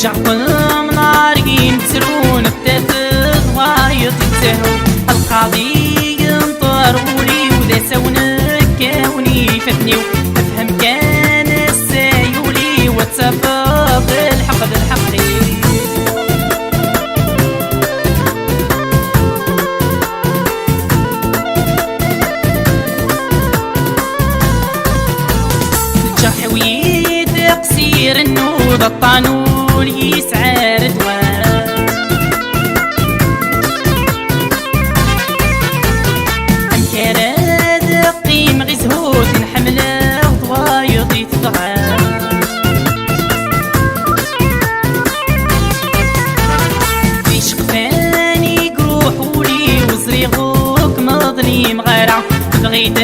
جعقل منارقين ترون التفت غايط يتسهو القاضي ينطرولي وذا سونك كوني فتني افهم كان السيولي واتسفى بالحق بالحقي جحوي تقصير النوض الطانون يسعر دوام أمكار دقيم غزهوت نحمله ضوايض يتضعام في شقفاني قروحولي وزريغوك مظليم غيرع بغيت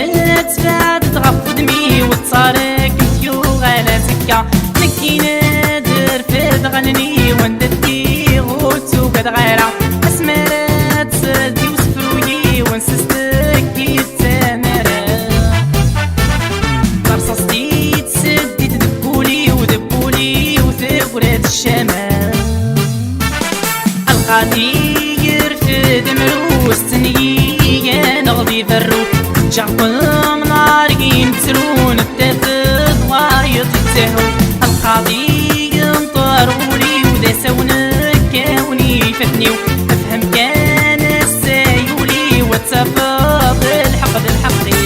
تفاد تغف دمي وتصارك متيو غالا سكا نكي نادر فاد غنني وندتي غوتو قد غيرع اسمرات سدي وسفروي ونسستك يتسامرا برصصتي تسدي تدبولي ودبولي وثبرات الشمال القاضي يرفد مروس تنيي نغضي ذرو جعقل منارقين ترون التفت غايط يتسهو القاضي ينطرولي وذا سونك كوني فتني افهم كان السيولي واتسفى بالحق بالحقي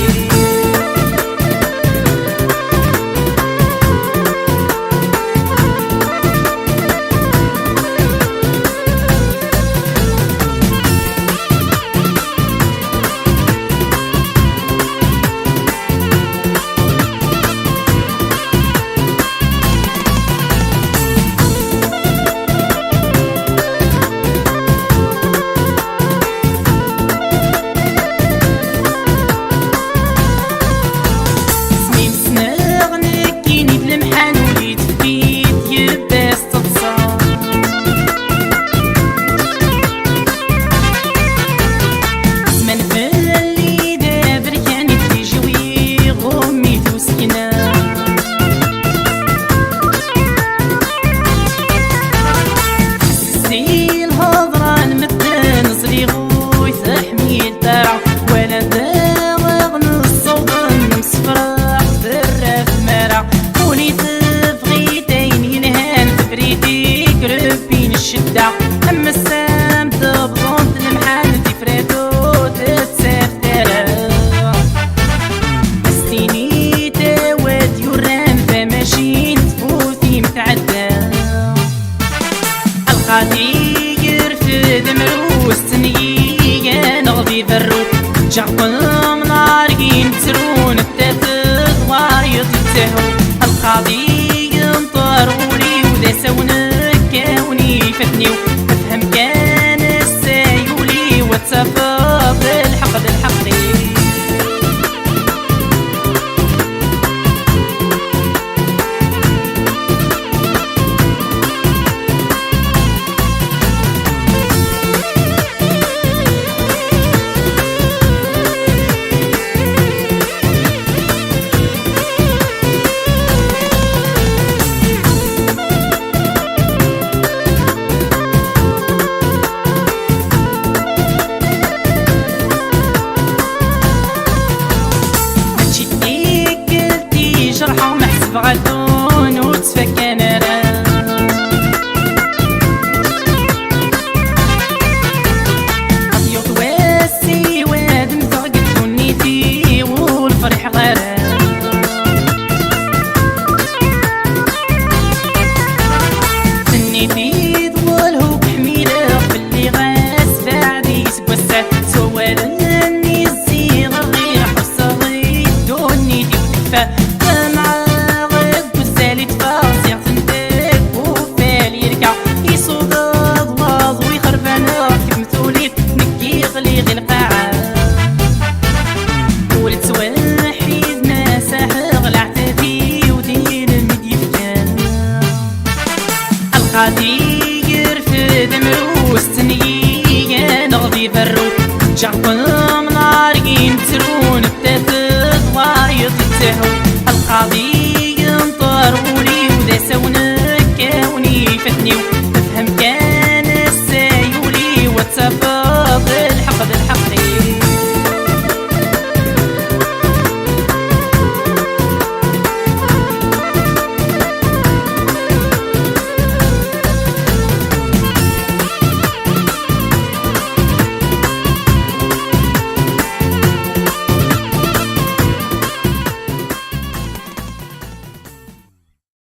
أما السام تبغون المحل في فريدو تتسفتر السيني تاود يرام فماشين تفوتي متعدى القاضي يرفد مروس تنيي نغضي ذرو جعقل منارقين ترون التفت غايط يتسهو القاضي ينطرولي وذا سونك كوني فتني افهم كان السيولي واتسفى بالحق بالحقي جرحة ومحسب غدون وتفكى نرى أطيوط واسي واد مزغد ونيتي والفرح غيرها سنيتي ضوالهو بحميلة باللي غاس بعدي يسبوسه سوالني الزيغ الريح والصغير دونيتي وتكفى القاضي يرفد مروس تنيي نغضي ذرو جعقل